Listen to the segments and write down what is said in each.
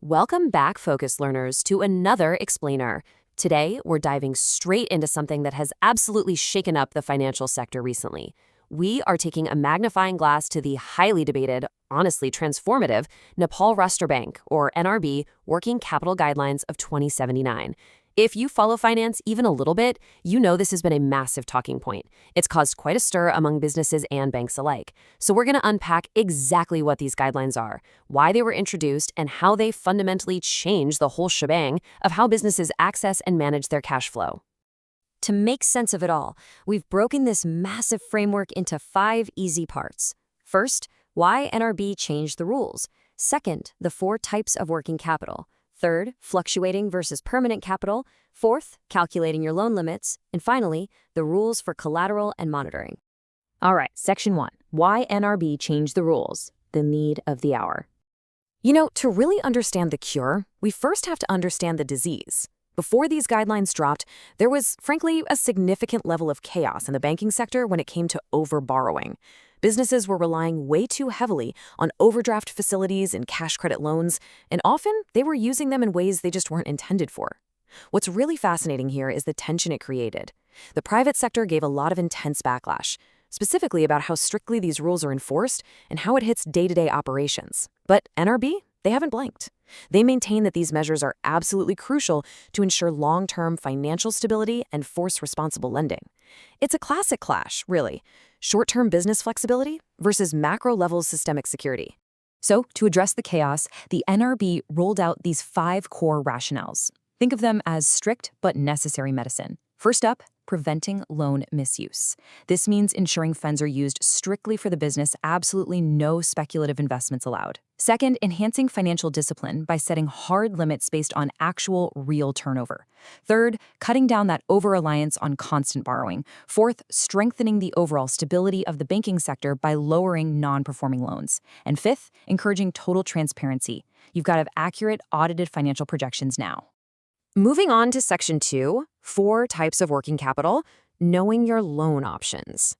Welcome back, Focus Learners, to another Explainer. Today, we're diving straight into something that has absolutely shaken up the financial sector recently. We are taking a magnifying glass to the highly debated, honestly transformative, Nepal Rastra Bank, or NRB, Working Capital Guidelines of 2079. If you follow finance even a little bit, you know this has been a massive talking point. It's caused quite a stir among businesses and banks alike. So we're going to unpack exactly what these guidelines are, why they were introduced, and how they fundamentally change the whole shebang of how businesses access and manage their cash flow. To make sense of it all, we've broken this massive framework into 5 easy parts. First, why NRB changed the rules. Second, the 4 types of working capital. Third, fluctuating versus permanent capital. Fourth, calculating your loan limits. And finally, the rules for collateral and monitoring. All right, Section 1. Why NRB changed the rules. The need of the hour. You know, to really understand the cure, we first have to understand the disease. Before these guidelines dropped, there was, frankly, a significant level of chaos in the banking sector when it came to overborrowing. Businesses were relying way too heavily on overdraft facilities and cash credit loans, and often they were using them in ways they just weren't intended for. What's really fascinating here is the tension it created. The private sector gave a lot of intense backlash, specifically about how strictly these rules are enforced and how it hits day-to-day operations. But NRB, they haven't blanked. They maintain that these measures are absolutely crucial to ensure long-term financial stability and force responsible lending. It's a classic clash, really. Short-term business flexibility versus macro-level systemic security. So, to address the chaos, the NRB rolled out these 5 core rationales. Think of them as strict but necessary medicine. First up, preventing loan misuse. This means ensuring funds are used strictly for the business, absolutely no speculative investments allowed. Second, enhancing financial discipline by setting hard limits based on actual, real turnover. Third, cutting down that over-reliance on constant borrowing. Fourth, strengthening the overall stability of the banking sector by lowering non-performing loans. And fifth, encouraging total transparency. You've got to have accurate, audited financial projections now. Moving on to Section 2, 4 types of working capital, knowing your loan options.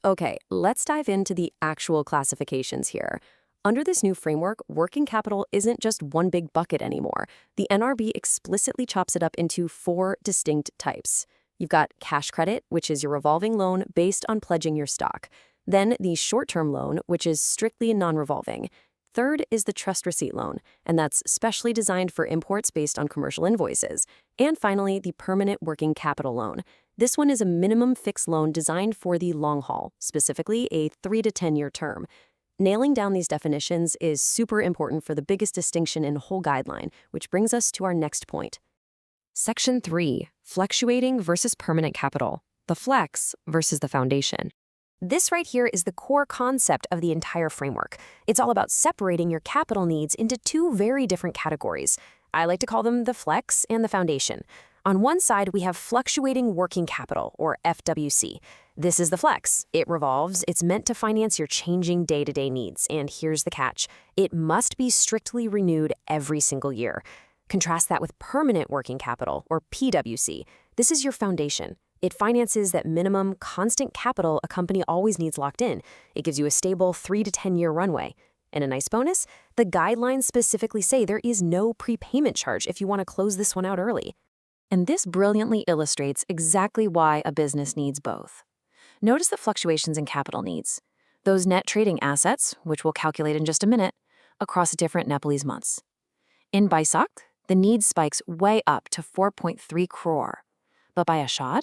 Okay, let's dive into the actual classifications here. Under this new framework, working capital isn't just one big bucket anymore. The NRB explicitly chops it up into 4 distinct types. You've got cash credit, which is your revolving loan based on pledging your stock. Then the short-term loan, which is strictly non-revolving. Third is the trust receipt loan, and that's specially designed for imports based on commercial invoices. And finally, the permanent working capital loan. This one is a minimum fixed loan designed for the long haul, specifically a 3 to 10-year term. Nailing down these definitions is super important for the biggest distinction in the whole guideline, which brings us to our next point. Section 3, fluctuating versus permanent capital, the flex versus the foundation. This right here is the core concept of the entire framework. It's all about separating your capital needs into 2 very different categories. I like to call them the flex and the foundation. On one side, we have fluctuating working capital, or FWC. This is the flex. It revolves. It's meant to finance your changing day-to-day needs. And here's the catch. It must be strictly renewed every single year. Contrast that with permanent working capital, or PWC. This is your foundation. It finances that minimum constant capital a company always needs locked in. It gives you a stable 3 to 10-year runway. And a nice bonus, the guidelines specifically say there is no prepayment charge if you want to close this one out early. And this brilliantly illustrates exactly why a business needs both. Notice the fluctuations in capital needs. Those net trading assets, which we'll calculate in just a minute, across different Nepalese months. In Baisakh, the need spikes way up to 4.3 crore. But by Ashad,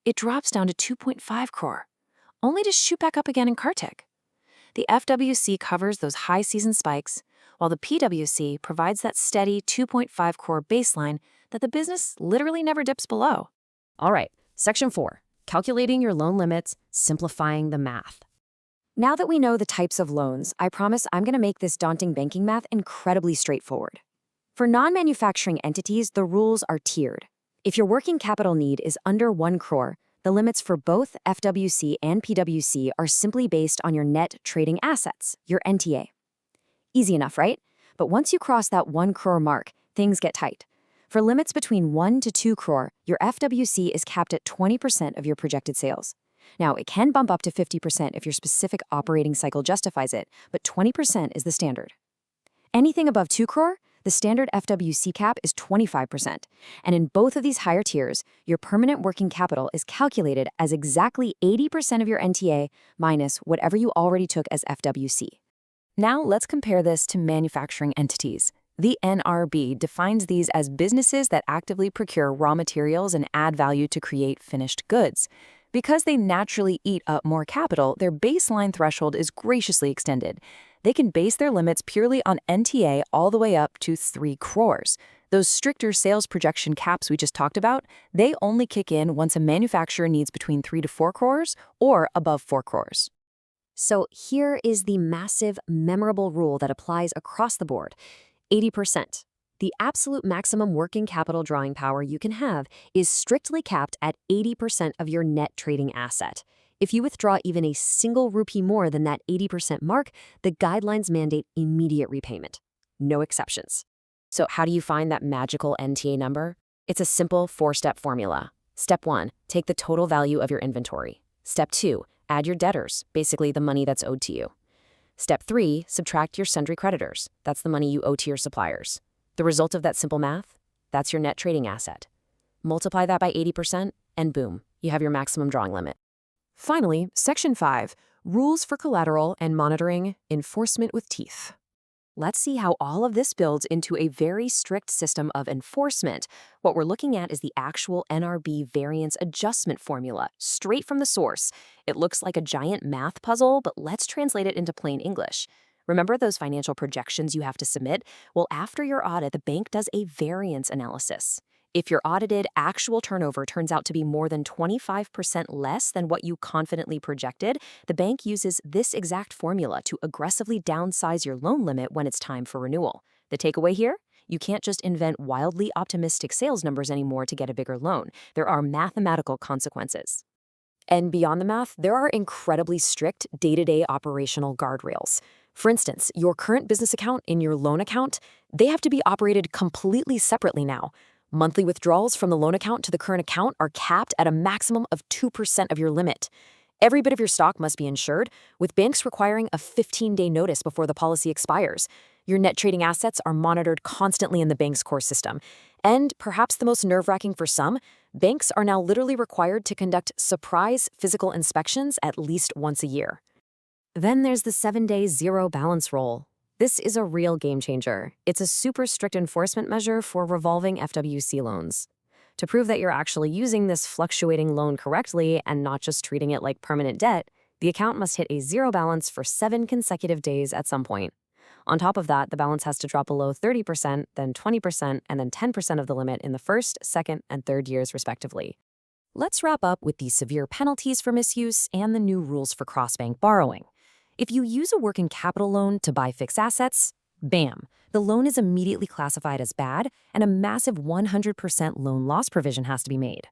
it drops down to 2.5 crore, only to shoot back up again in Kartik. The FWC covers those high season spikes, while the PWC provides that steady 2.5 crore baseline that the business literally never dips below. All right, Section 4, calculating your loan limits, simplifying the math. Now that we know the types of loans, I promise I'm going to make this daunting banking math incredibly straightforward. For non-manufacturing entities, the rules are tiered. If your working capital need is under 1 crore, the limits for both FWC and PWC are simply based on your net trading assets, your NTA. Easy enough, right? But once you cross that 1 crore mark, things get tight. For limits between 1 to 2 crore, your FWC is capped at 20% of your projected sales. Now, it can bump up to 50% if your specific operating cycle justifies it, but 20% is the standard. Anything above 2 crore, The standard FWC cap is 25%. And in both of these higher tiers, your permanent working capital is calculated as exactly 80% of your NTA minus whatever you already took as FWC. Now let's compare this to manufacturing entities. The NRB defines these as businesses that actively procure raw materials and add value to create finished goods. Because they naturally eat up more capital, their baseline threshold is graciously extended. They can base their limits purely on NTA all the way up to 3 crores. Those stricter sales projection caps we just talked about, they only kick in once a manufacturer needs between 3 to 4 crores or above 4 crores. So here is the massive, memorable rule that applies across the board. 80%. The absolute maximum working capital drawing power you can have is strictly capped at 80% of your net trading asset. If you withdraw even a single rupee more than that 80% mark, the guidelines mandate immediate repayment. No exceptions. So how do you find that magical NTA number? It's a simple 4-step formula. Step 1, take the total value of your inventory. Step 2, add your debtors, basically the money that's owed to you. Step 3, subtract your sundry creditors. That's the money you owe to your suppliers. The result of that simple math? That's your net trading asset. Multiply that by 80%, and boom, you have your maximum drawing limit. Finally, Section 5, Rules for Collateral and Monitoring, Enforcement with Teeth. Let's see how all of this builds into a very strict system of enforcement. What we're looking at is the actual NRB variance adjustment formula, straight from the source. It looks like a giant math puzzle, but let's translate it into plain English. Remember those financial projections you have to submit? Well, after your audit, the bank does a variance analysis. If your audited actual turnover turns out to be more than 25% less than what you confidently projected, the bank uses this exact formula to aggressively downsize your loan limit when it's time for renewal. The takeaway here? You can't just invent wildly optimistic sales numbers anymore to get a bigger loan. There are mathematical consequences. And beyond the math, there are incredibly strict day-to-day operational guardrails. For instance, your current business account and your loan account, they have to be operated completely separately now. Monthly withdrawals from the loan account to the current account are capped at a maximum of 2% of your limit. Every bit of your stock must be insured, with banks requiring a 15-day notice before the policy expires. Your net trading assets are monitored constantly in the bank's core system. And perhaps the most nerve-wracking for some, banks are now literally required to conduct surprise physical inspections at least once a year. Then there's the 7-day zero balance rule. This is a real game changer. It's a super strict enforcement measure for revolving FWC loans. To prove that you're actually using this fluctuating loan correctly and not just treating it like permanent debt, the account must hit a zero balance for 7 consecutive days at some point. On top of that, the balance has to drop below 30%, then 20%, and then 10% of the limit in the first, second, and third years, respectively. Let's wrap up with the severe penalties for misuse and the new rules for cross-bank borrowing. If you use a working capital loan to buy fixed assets, bam, the loan is immediately classified as bad, and a massive 100% loan loss provision has to be made.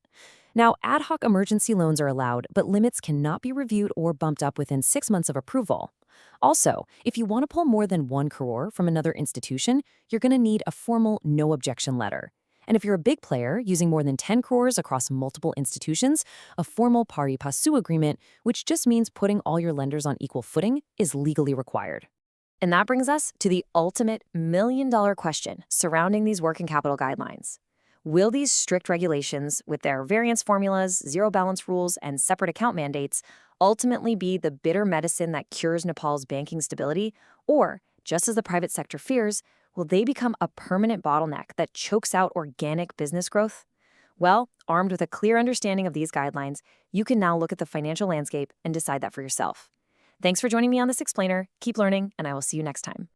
Now, ad hoc emergency loans are allowed, but limits cannot be reviewed or bumped up within 6 months of approval. Also, if you want to pull more than 1 crore from another institution, you're going to need a formal no objection letter. And if you're a big player using more than 10 crores across multiple institutions, a formal pari passu agreement, which just means putting all your lenders on equal footing, is legally required. And that brings us to the ultimate million-dollar question surrounding these working capital guidelines. Will these strict regulations, with their variance formulas, zero balance rules, and separate account mandates, ultimately be the bitter medicine that cures Nepal's banking stability? Or, just as the private sector fears, will they become a permanent bottleneck that chokes out organic business growth? Well, armed with a clear understanding of these guidelines, you can now look at the financial landscape and decide that for yourself. Thanks for joining me on this explainer. Keep learning, and I will see you next time.